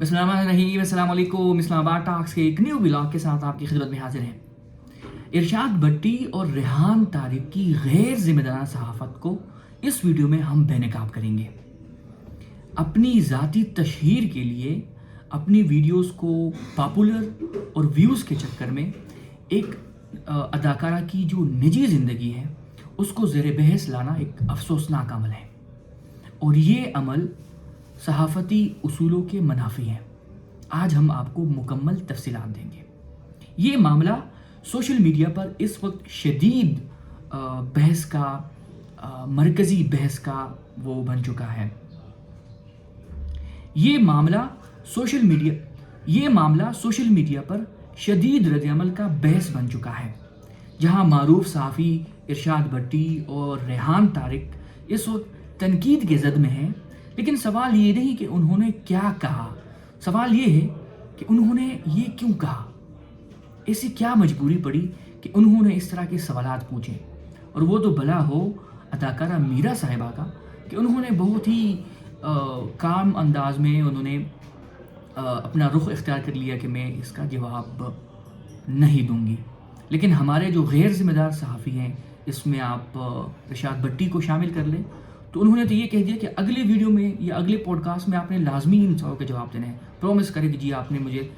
बिस्मिल्लाहिर्रहमानिर्रहीम, अस्सलाम वालेकुम। इस्लामाबाद टॉक्स के एक न्यू व्लॉग के साथ आपकी खिदमत में हाजिर हैं। इरशाद भट्टी और रेहान तारिक की गैर जिम्मेदाराना सहाफ़त को इस वीडियो में हम बेनकाब करेंगे। अपनी ज़ाती तशहीर के लिए अपनी वीडियोस को पॉपुलर और व्यूज़ के चक्कर में एक अदाकारा की जो निजी ज़िंदगी है उसको ज़ेर बहस लाना एक अफसोसनाक अमल है, और ये अमल सहाफ़ती उसूलों के मुनाफी है। आज हम आपको मुकम्मल तफसीलात देंगे। ये मामला सोशल मीडिया पर इस वक्त शदीद बहस का मरकज़ी बहस का वो बन चुका है। ये मामला सोशल मीडिया पर शदीद रद्द-ए-अमल का बहस बन चुका है, जहां मारूफ सहाफ़ी इरशाद भट्टी और रेहान तारिक इस वक्त तनकीद के ज़द में हैं। लेकिन सवाल ये नहीं कि उन्होंने क्या कहा, सवाल ये है कि उन्होंने ये क्यों कहा। ऐसी क्या मजबूरी पड़ी कि उन्होंने इस तरह के सवालात पूछे, और वो तो भला हो अदाकारा मीरा साहिबा का कि उन्होंने बहुत ही काम अंदाज में उन्होंने अपना रुख इख्तियार कर लिया कि मैं इसका जवाब नहीं दूंगी। लेकिन हमारे जो गैर ज़िम्मेदार सहाफ़ी हैं, इसमें आप इरशाद भट्टी को शामिल कर लें, तो उन्होंने तो ये कह दिया कि अगले वीडियो में या अगले पॉडकास्ट में आपने लाजमी इन सवालों के जवाब देने हैं, प्रॉमिस करे कि जी आपने मुझे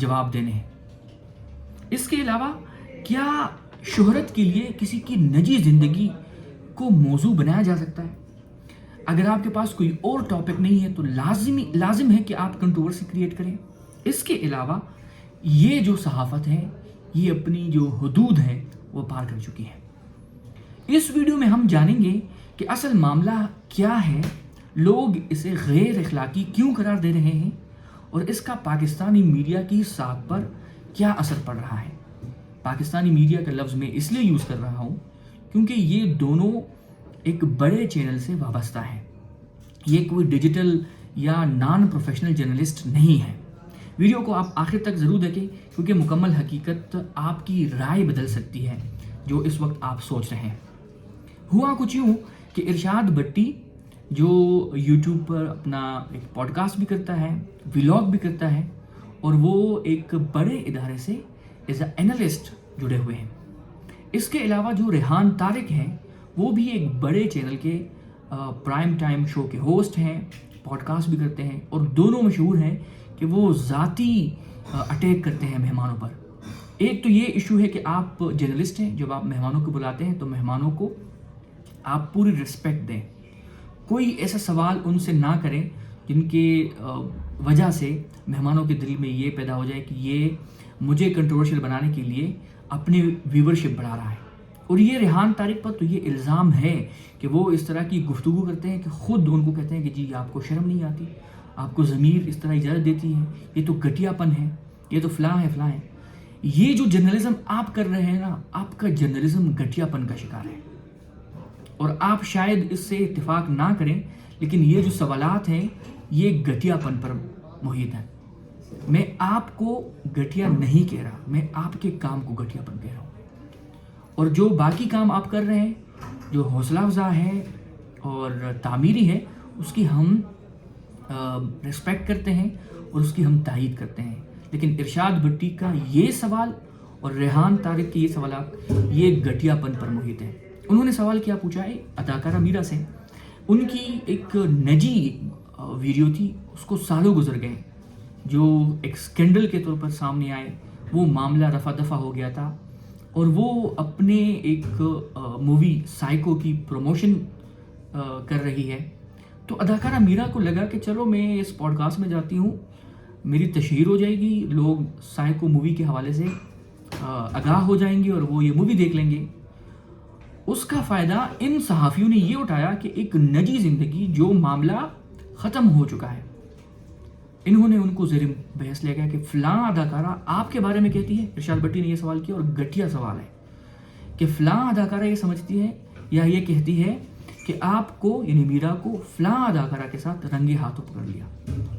जवाब देने हैं। इसके अलावा क्या शोहरत के लिए किसी की निजी ज़िंदगी को मौजू बनाया जा सकता है? अगर आपके पास कोई और टॉपिक नहीं है तो लाजिम है कि आप कंट्रोवर्सी क्रिएट करें। इसके अलावा ये जो सहाफ़त है ये अपनी जो हदूद है वो पार कर चुकी है। इस वीडियो में हम जानेंगे कि असल मामला क्या है, लोग इसे गैर अखलाकी क्यों करार दे रहे हैं, और इसका पाकिस्तानी मीडिया की साख पर क्या असर पड़ रहा है। पाकिस्तानी मीडिया का लफ्ज़ मैं इसलिए यूज़ कर रहा हूँ क्योंकि ये दोनों एक बड़े चैनल से वाबस्ता है। ये कोई डिजिटल या नॉन प्रोफेशनल जर्नलिस्ट नहीं है। वीडियो को आप आखिर तक ज़रूर देखें क्योंकि मुकम्मल हकीकत आपकी राय बदल सकती है जो इस वक्त आप सोच रहे हैं। हुआ कुछ यूँ कि इरशाद भट्टी जो यूट्यूब पर अपना एक पॉडकास्ट भी करता है, व्लॉग भी करता है, और वो एक बड़े इदारे से एज अ एनालिस्ट जुड़े हुए हैं। इसके अलावा जो रेहान तारिक हैं वो भी एक बड़े चैनल के प्राइम टाइम शो के होस्ट हैं, पॉडकास्ट भी करते हैं, और दोनों मशहूर हैं कि वो ज़ाती अटैक करते हैं मेहमानों पर। एक तो ये इशू है कि आप जर्नलिस्ट हैं, जब आप मेहमानों को बुलाते हैं तो मेहमानों को आप पूरी रिस्पेक्ट दें। कोई ऐसा सवाल उनसे ना करें जिनके वजह से मेहमानों के दिल में ये पैदा हो जाए कि ये मुझे कंट्रोवर्शियल बनाने के लिए अपनी व्यूवरशिप बढ़ा रहा है। और ये रेहान तारिक पर तो ये इल्ज़ाम है कि वो इस तरह की गुफ्तगू करते हैं कि ख़ुद उनको कहते हैं कि जी आपको शर्म नहीं आती, आपको ज़मीर इस तरह इजाज़त देती है, ये तो घटियापन है, ये तो फ़लाँ है। ये जो जर्नलिज़म आप कर रहे हैं ना, आपका जर्नलिज़म घटियापन का शिकार है, और आप शायद इससे इत्तेफाक ना करें, लेकिन ये जो सवालात हैं ये घटियापन पर मुहित है। मैं आपको घटिया नहीं कह रहा, मैं आपके काम को घटियापन कह रहा हूँ। और जो बाकी काम आप कर रहे हैं जो हौसला अफ़ज़ा है और तामीरी है, उसकी हम रिस्पेक्ट करते हैं और उसकी हम तायीद करते हैं। लेकिन इरशाद भट्टी का ये सवाल और रेहान तारिक के ये सवाल ये घटियापन पर मुहित है। उन्होंने सवाल क्या पूछा है अदाकारा मीरा से, उनकी एक निजी वीडियो थी, उसको सालों गुजर गए, जो एक स्कैंडल के तौर पर सामने आए, वो मामला रफा दफा हो गया था, और वो अपने एक मूवी साइको की प्रमोशन कर रही है। तो अदाकारा मीरा को लगा कि चलो मैं इस पॉडकास्ट में जाती हूँ, मेरी तशहीर हो जाएगी, लोग साइको मूवी के हवाले से आगाह हो जाएंगे और वो ये मूवी देख लेंगे। उसका फ़ायदा इन सहाफ़ियों ने ये उठाया कि एक निजी ज़िंदगी जो मामला ख़त्म हो चुका है, इन्होंने उनको ज़ेर बहस ले गया कि फ़लाँ अदाकारा आपके बारे में कहती है। इरशाद भट्टी ने यह सवाल किया, और घटिया सवाल है कि फ़लाँ अदाकारा ये समझती है या ये कहती है कि आपको यानी मीरा को फ़लाँ अदाकारा के साथ रंगे हाथों पकड़ लिया।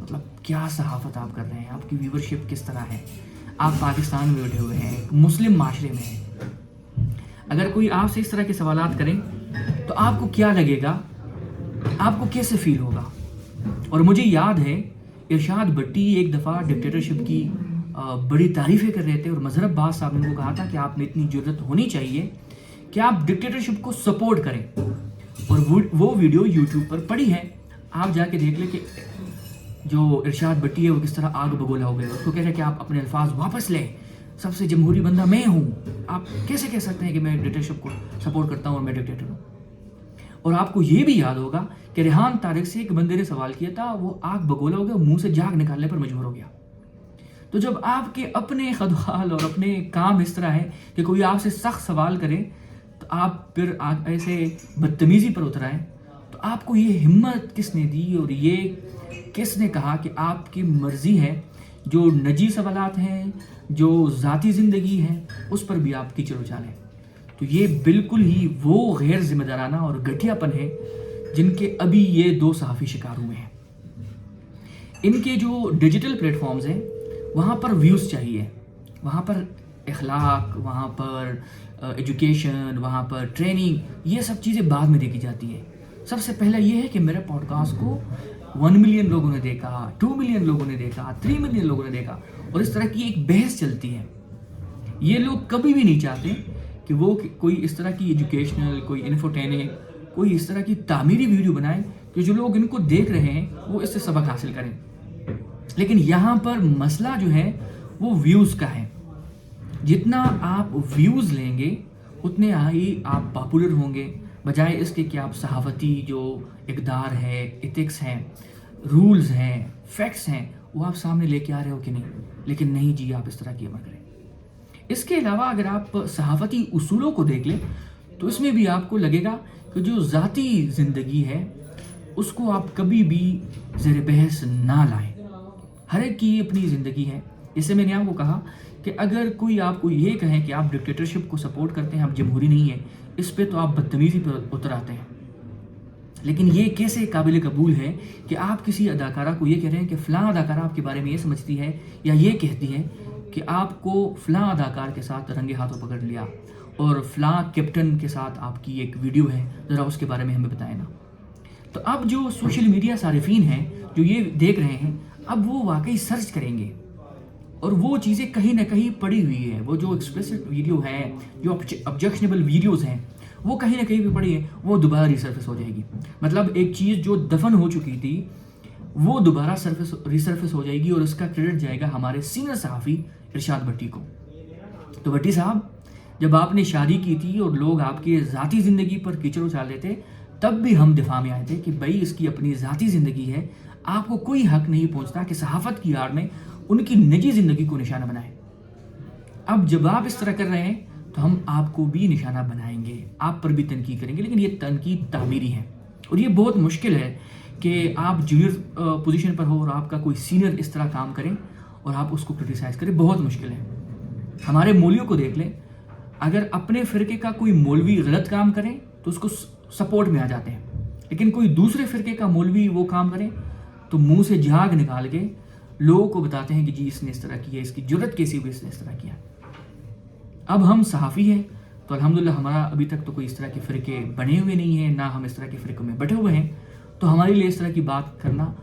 मतलब क्या सहाफ़त आप कर रहे हैं, आपकी व्यूवरशिप किस तरह है, आप पाकिस्तान में बैठे हुए हैं, मुस्लिम माशरे में हैं। अगर कोई आपसे इस तरह के सवालात करें तो आपको क्या लगेगा, आपको कैसे फील होगा। और मुझे याद है इरशाद भट्टी एक दफ़ा डिक्टेटरशिप की बड़ी तारीफ़ें कर रहे थे और मजहर अब्बास साहब ने उनको कहा था कि आप में इतनी ज़रूरत होनी चाहिए कि आप डिक्टेटरशिप को सपोर्ट करें। और वो वीडियो यूट्यूब पर पड़ी है, आप जाके देख लें कि जो इरशाद भट्टी है वो किस तरह आग बगोला हो गया। उसको कह रहे हैं कि आप अपने अल्फाज वापस लें, सबसे जमहूरी बंदा मैं हूँ, आप कैसे कह सकते हैं कि मैं डिक्टेटरशिप को सपोर्ट करता हूँ और मैं डिक्टेटर हूँ। और आपको ये भी याद होगा कि रेहान तारिक से एक बंदे ने सवाल किया था, वो आग बगोला हो गया, मुंह से जाग निकालने पर मजबूर हो गया। तो जब आपके अपने खदवाल और अपने काम इस तरह है कि कोई आपसे सख्त सवाल करे तो आप फिर ऐसे बदतमीजी पर उतर आए, तो आपको ये हिम्मत किसने दी और ये किसने कहा कि आपकी मर्जी है जो निजी सवालात हैं, जो ज़ाती ज़िंदगी है, उस पर भी आप कीचड़ उछालें। तो ये बिल्कुल ही वो गैर जिम्मेदाराना और घटियापन है जिनके अभी ये 2 सहाफ़ी शिकार हुए हैं। इनके जो डिजिटल प्लेटफॉर्म्स हैं वहाँ पर व्यूज़ चाहिए, वहाँ पर इखलाक, वहाँ पर एजुकेशन, वहाँ पर ट्रेनिंग, ये सब चीज़ें बाद में देखी जाती है। सबसे पहला ये है कि मेरे पॉडकास्ट को 1 मिलियन लोगों ने देखा, 2 मिलियन लोगों ने देखा, 3 मिलियन लोगों ने देखा, और इस तरह की एक बहस चलती है। ये लोग कभी भी नहीं चाहते कि वो कोई इस तरह की एजुकेशनल, कोई इन्फोटेनिक, कोई इस तरह की तामीरी वीडियो बनाएं कि जो लोग इनको देख रहे हैं वो इससे सबक हासिल करें। लेकिन यहाँ पर मसला जो है वो व्यूज़ का है। जितना आप व्यूज़ लेंगे उतने ही आप पॉपुलर होंगे, बजाय इसके कि आप सहाफ़ती जो इक़दार है, एथिक्स हैं, रूल्स हैं, फैक्ट्स हैं, वो आप सामने लेके आ रहे हो कि नहीं। लेकिन नहीं जी, आप इस तरह की अमल करें। इसके अलावा अगर आप सहाफ़ती उसूलों को देख लें तो इसमें भी आपको लगेगा कि जो ज़ाती ज़िंदगी है उसको आप कभी भी ज़ेर बहस ना लाएं। हर एक की अपनी ज़िंदगी है। इससे मैंने आपको कहा कि अगर कोई आपको ये कहे कि आप डिक्टेटरशिप को सपोर्ट करते हैं, आप जमहूरी नहीं है, इस पे तो आप बदतमीज़ी पर उतर आते हैं। लेकिन ये कैसे काबिल कबूल है कि आप किसी अदाकारा को ये कह रहे हैं कि फ़लाँ अदाकारा आपके बारे में ये समझती है या ये कहती है कि आपको फ़लाँ अदाकार के साथ रंगे हाथों पकड़ लिया और फ़लाँ कैप्टन के साथ आपकी एक वीडियो है, ज़रा उसके बारे में हमें बताएं ना। तो अब जो सोशल मीडिया सारिफीन हैं जो ये देख रहे हैं, अब वो वाकई सर्च करेंगे और वो चीज़ें कहीं ना कहीं पड़ी हुई है। वो जो एक्सप्लिसिट वीडियो है, जो ऑब्जेक्शनेबल वीडियोज़ हैं, वो कहीं ना कहीं भी पड़ी है, वो दोबारा रिसर्फेस हो जाएगी। मतलब एक चीज़ जो दफन हो चुकी थी वो दोबारा रिसर्फेस हो जाएगी और उसका क्रेडिट जाएगा हमारे सीनियर सहाफ़ी इरशाद भट्टी को। तो भट्टी साहब, जब आपने शादी की थी और लोग आपकी ज़ाती ज़िंदगी पर कीचड़ उछाल रहे थे, तब भी हम दिफा में आए थे कि भाई इसकी अपनी ज़ाती ज़िंदगी है, आपको कोई हक नहीं पहुंचता कि सहाफ़त की आड़ में उनकी निजी ज़िंदगी को निशाना बनाएं। अब जब आप इस तरह कर रहे हैं तो हम आपको भी निशाना बनाएंगे, आप पर भी तनकीद करेंगे, लेकिन ये तनकीद तामीरी है। और ये बहुत मुश्किल है कि आप जूनियर पोजीशन पर हो और आपका कोई सीनियर इस तरह काम करें और आप उसको क्रिटिसाइज़ करें, बहुत मुश्किल है। हमारे मौलवियों को देख लें, अगर अपने फ़िरके का कोई मौलवी गलत काम करें तो उसको सपोर्ट में आ जाते हैं, लेकिन कोई दूसरे फ़िरके का मौलवी वो काम करें तो मुंह से झाग निकाल के लोगों को बताते हैं कि जी इसने इस तरह किया, इसकी जुर्रत कैसी हुई, इसने इस तरह किया। अब हम सहाफ़ी हैं तो अल्हम्दुलिल्लाह हमारा अभी तक तो कोई इस तरह के फ़िरके बने हुए नहीं हैं, ना हम इस तरह के फ़िरकों में बटे हुए हैं, तो हमारे लिए इस तरह की बात करना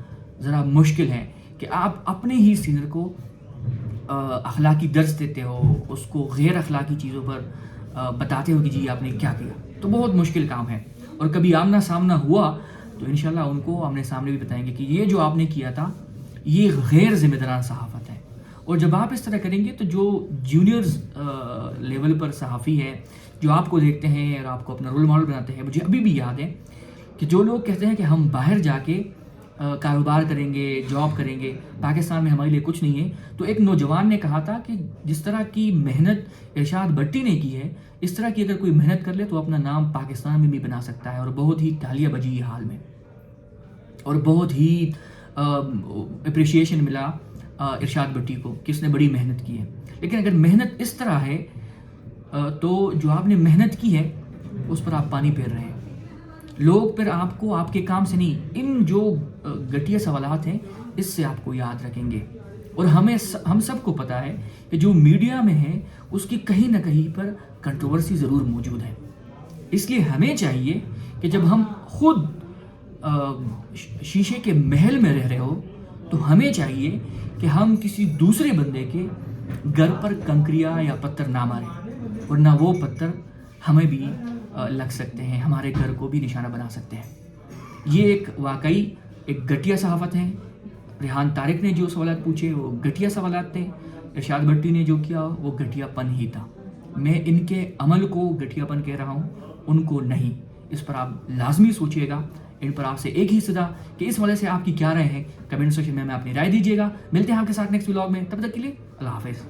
ज़रा मुश्किल है कि आप अपने ही सीनियर को अखलाकी दर्स देते हो, उसको गैर अखलाकी चीज़ों पर बताते हो कि जी आपने क्या किया। तो बहुत मुश्किल काम है। और कभी आमना सामना हुआ तो इंशाल्लाह उनको आमने सामने भी बताएंगे कि ये जो आपने किया था ये गैर ज़िम्मेदाराना सहाफ़त है। और जब आप इस तरह करेंगे तो जो जूनियर्स लेवल पर सहाफ़ी है जो आपको देखते हैं और आपको अपना रोल मॉडल बनाते हैं, मुझे अभी भी याद है कि जो लोग कहते हैं कि हम बाहर जाके कारोबार करेंगे, जॉब करेंगे, पाकिस्तान में हमारे लिए कुछ नहीं है, तो एक नौजवान ने कहा था कि जिस तरह की मेहनत इरशाद भट्टी ने की है, इस तरह की अगर कोई मेहनत कर ले तो अपना नाम पाकिस्तान में भी बना सकता है। और बहुत ही तालियां बजी ये हाल में और बहुत ही अप्रिशिएशन मिला इरशाद भट्टी को कि इसने बड़ी मेहनत की है। लेकिन अगर मेहनत इस तरह है तो जो आपने मेहनत की है उस पर आप पानी फेर रहे हैं। लोग फिर आपको आपके काम से नहीं, इन जो घटिया सवालात हैं इससे आपको याद रखेंगे। और हम सबको पता है कि जो मीडिया में है उसकी कहीं ना कहीं पर कंट्रोवर्सी ज़रूर मौजूद है। इसलिए हमें चाहिए कि जब हम खुद शीशे के महल में रह रहे हो تو ہمیں چاہیے کہ ہم کسی دوسرے بندے کے گھر پر کنکریاں یا پتھر نہ ماریں، ورنہ وہ پتھر ہمیں بھی لگ سکتے ہیں، ہمارے گھر کو بھی نشانہ بنا سکتے ہیں۔ یہ ایک واقعی ایک گھٹیا صحافت ہے۔ ریحان طارق نے جو سوالات پوچھے وہ گھٹیا سوالات تھے، ارشاد بھٹی نے جو کیا وہ گھٹیا پن ہی تھا۔ میں ان کے عمل کو گھٹیا پن کہہ رہا ہوں، ان کو نہیں۔ اس پر آپ لازمی سوچیے گا۔ ان پر آپ سے ایک ہی صدا کہ اس وجہ سے آپ کی کیا رائے ہے، کمنٹ سیکشن میں اپنی رائے دیجیے گا۔ ملتے ہیں آپ کے ساتھ نیکسٹ ولاگ میں، تب تک کے لیے اللہ حافظ۔